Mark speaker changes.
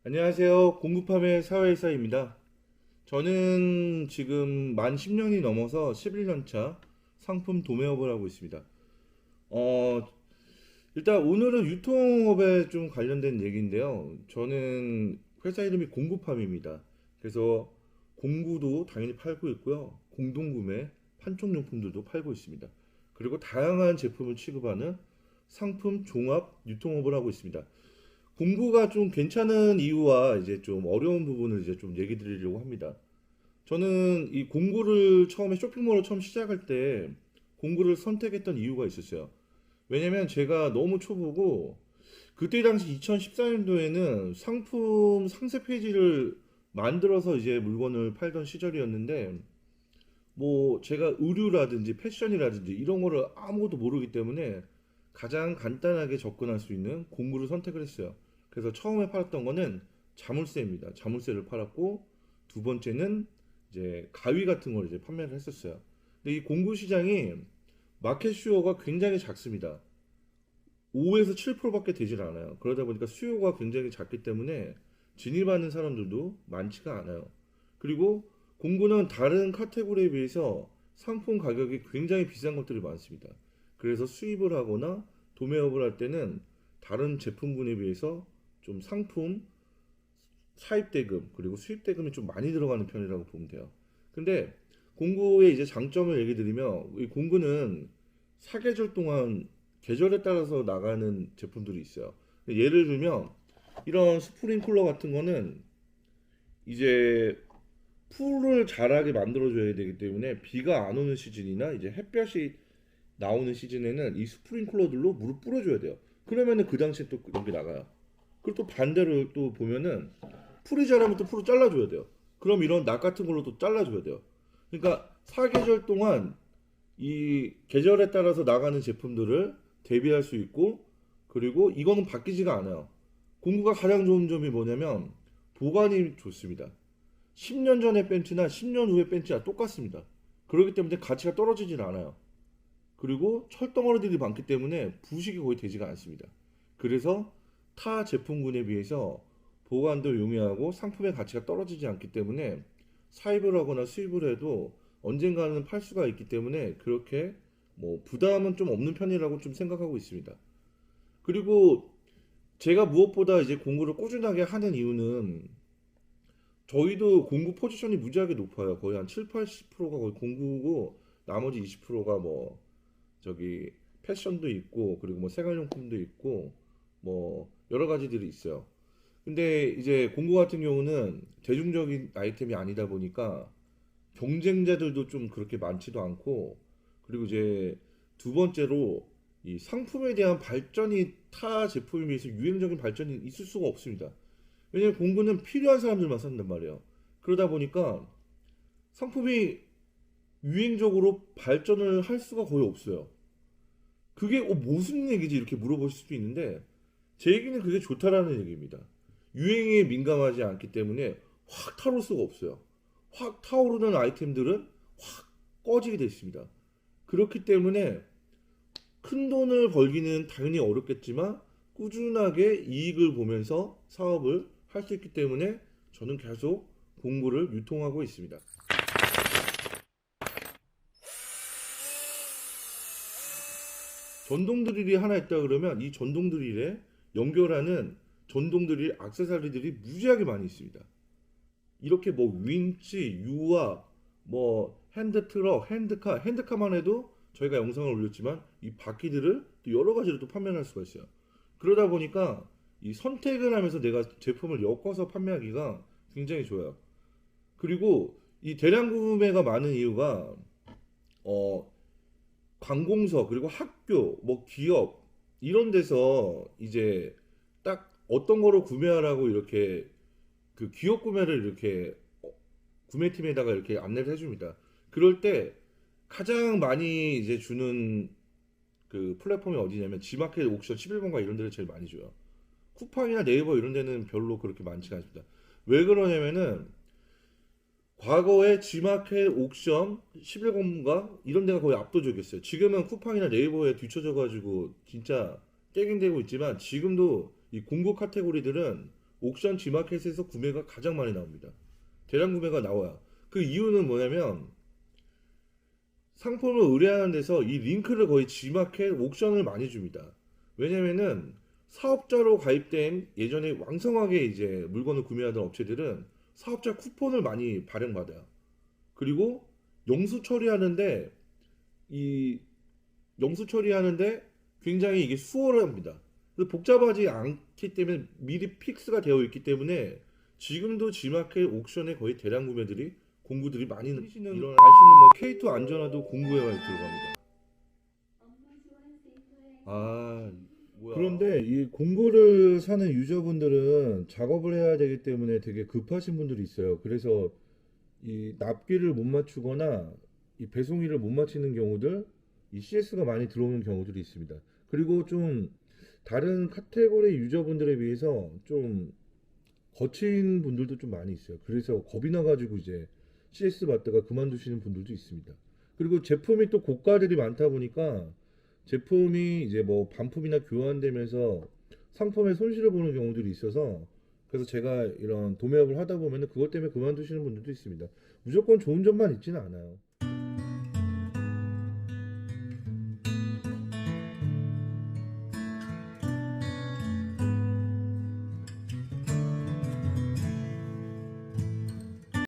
Speaker 1: 안녕하세요. 공급함의 사회이사입니다. 저는 지금 만 10년이 넘어서 11년 차 상품 도매업을 하고 있습니다. 어, 일단 오늘은 유통업에 좀 관련된 얘기인데요. 저는 회사 이름이 공급함입니다. 그래서 공구도 당연히 팔고 있고요. 공동구매, 판촉용품들도 팔고 있습니다. 그리고 다양한 제품을 취급하는 상품 종합 유통업을 하고 있습니다. 공구가 좀 괜찮은 이유와 이제 좀 어려운 부분을 이제 좀 얘기 드리려고 합니다. 저는 이 공구를 처음에 쇼핑몰을 처음 시작할 때 공구를 선택했던 이유가 있었어요. 왜냐면 제가 너무 초보고 그때 당시 2014년도에는 상품 상세 페이지를 만들어서 이제 물건을 팔던 시절이었는데 뭐 제가 의류라든지 패션이라든지 이런 거를 아무것도 모르기 때문에 가장 간단하게 접근할 수 있는 공구를 선택을 했어요. 그래서 처음에 팔았던 거는 자물쇠입니다. 자물쇠를 팔았고 두 번째는 이제 가위 같은 걸 이제 판매를 했었어요. 근데 이 공구 시장이 마켓 슈어가 굉장히 작습니다. 5에서 7%밖에 되질 않아요. 그러다 보니까 수요가 굉장히 작기 때문에 진입하는 사람들도 많지가 않아요. 그리고 공구는 다른 카테고리에 비해서 상품 가격이 굉장히 비싼 것들이 많습니다. 그래서 수입을 하거나 도매업을 할 때는 다른 제품군에 비해서 좀 상품 사입 대금 그리고 수입 대금이 좀 많이 들어가는 편이라고 보면 돼요. 근데 공구의 이제 장점을 얘기 드리면 이 공구는 사계절 동안 계절에 따라서 나가는 제품들이 있어요. 예를 들면 이런 스프링 쿨러 같은 거는 이제 풀을 자라게 만들어줘야 되기 때문에 비가 안 오는 시즌이나 이제 햇볕이 나오는 시즌에는 이 스프링클러들로 물을 뿌려줘야 돼요. 그러면은 그 당시에 또 연기 나가요. 그리고 또 반대로 또 보면은 풀이 자라면 또 풀을 잘라줘야 돼요. 그럼 이런 낙 같은 걸로 또 잘라줘야 돼요. 그러니까 사계절 동안 이 계절에 따라서 나가는 제품들을 대비할 수 있고 그리고 이거는 바뀌지가 않아요. 공구가 가장 좋은 점이 뭐냐면 보관이 좋습니다. 10년 전의 벤츠나 10년 후의 벤츠와 똑같습니다. 그렇기 때문에 가치가 떨어지질 않아요. 그리고 철덩어리들이 많기 때문에 부식이 거의 되지가 않습니다. 그래서 타 제품군에 비해서 보관도 용이하고 상품의 가치가 떨어지지 않기 때문에 사입을 하거나 수입을 해도 언젠가는 팔 수가 있기 때문에 그렇게 뭐 부담은 좀 없는 편이라고 좀 생각하고 있습니다. 그리고 제가 무엇보다 이제 공부를 꾸준하게 하는 이유는 저희도 공부 포지션이 무지하게 높아요. 거의 한 7, 80%가 거의 공부고 나머지 20%가 뭐 저기 패션도 있고 그리고 뭐 생활용품도 있고 뭐 여러 가지들이 있어요. 근데 이제 공구 같은 경우는 대중적인 아이템이 아니다 보니까 경쟁자들도 좀 그렇게 많지도 않고 그리고 이제 두 번째로 이 상품에 대한 발전이 타 제품에 비해서 유행적인 발전이 있을 수가 없습니다. 왜냐면 공구는 필요한 사람들만 산단 말이에요. 그러다 보니까 상품이 유행적으로 발전을 할 수가 거의 없어요. 그게 무슨 얘기지 이렇게 물어보실 수도 있는데 제 얘기는 그게 좋다라는 얘기입니다. 유행에 민감하지 않기 때문에 확 타오를 수가 없어요. 확 타오르는 아이템들은 확 꺼지게 돼 있습니다. 그렇기 때문에 큰 돈을 벌기는 당연히 어렵겠지만 꾸준하게 이익을 보면서 사업을 할 수 있기 때문에 저는 계속 공구를 유통하고 있습니다. 전동 드릴이 하나 있다 그러면 이 전동 드릴에 연결하는 전동 드릴 액세서리들이 무지하게 많이 있습니다. 이렇게 뭐 윈치, 유압, 뭐 핸드 트럭, 핸드카, 핸드카만 해도 저희가 영상을 올렸지만 이 바퀴들을 또 여러 가지로 또 판매할 수가 있어요. 그러다 보니까 이 선택을 하면서 내가 제품을 엮어서 판매하기가 굉장히 좋아요. 그리고 이 대량 구매가 많은 이유가 어 관공서 그리고 학교 뭐 기업 이런 데서 이제 딱 어떤 거로 구매하라고 이렇게 그 기업 구매를 이렇게 구매팀에다가 이렇게 안내를 해줍니다. 그럴 때 가장 많이 이제 주는 그 플랫폼이 어디냐면 지마켓 옥션 11번가 이런 데를 제일 많이 줘요. 쿠팡이나 네이버 이런 데는 별로 그렇게 많지가 않습니다. 왜 그러냐면은 과거에 G마켓, 옥션, 11검가 이런 데가 거의 압도적이었어요. 지금은 쿠팡이나 네이버에 뒤쳐져가지고 진짜 깨갱되고 있지만 지금도 이 공구 카테고리들은 옥션 G마켓에서 구매가 가장 많이 나옵니다. 대량 구매가 나와요. 그 이유는 뭐냐면 상품을 의뢰하는 데서 이 링크를 거의 G마켓 옥션을 많이 줍니다. 왜냐면은 사업자로 가입된 예전에 왕성하게 이제 물건을 구매하던 업체들은 사업자 쿠폰을 많이 발행받아요. 그리고 영수 처리하는데 이 영수 처리하는데 굉장히 이게 수월합니다. 그래서 복잡하지 않기 때문에 미리 픽스가 되어 있기 때문에 지금도 G마켓 옥션에 거의 대량 구매들이 공구들이 많이 일어나. 아시는 뭐 K2 안전화도 공구에 많이 들어갑니다. 아, 뭐야. 그런데 이 공구를 사는 유저분들은 작업을 해야 되기 때문에 되게 급하신 분들이 있어요. 그래서 이 납기를 못 맞추거나 이 배송일을 못 맞추는 경우들, 이 CS가 많이 들어오는 경우들이 있습니다. 그리고 좀 다른 카테고리 유저분들에 비해서 좀 거친 분들도 좀 많이 있어요. 그래서 겁이 나가지고 이제 CS 받다가 그만두시는 분들도 있습니다. 그리고 제품이 또 고가들이 많다 보니까 제품이 이제 뭐 반품이나 교환되면서 상품에 손실을 보는 경우들이 있어서 그래서 제가 이런 도매업을 하다 보면은 그것 때문에 그만두시는 분들도 있습니다. 무조건 좋은 점만 있지는 않아요.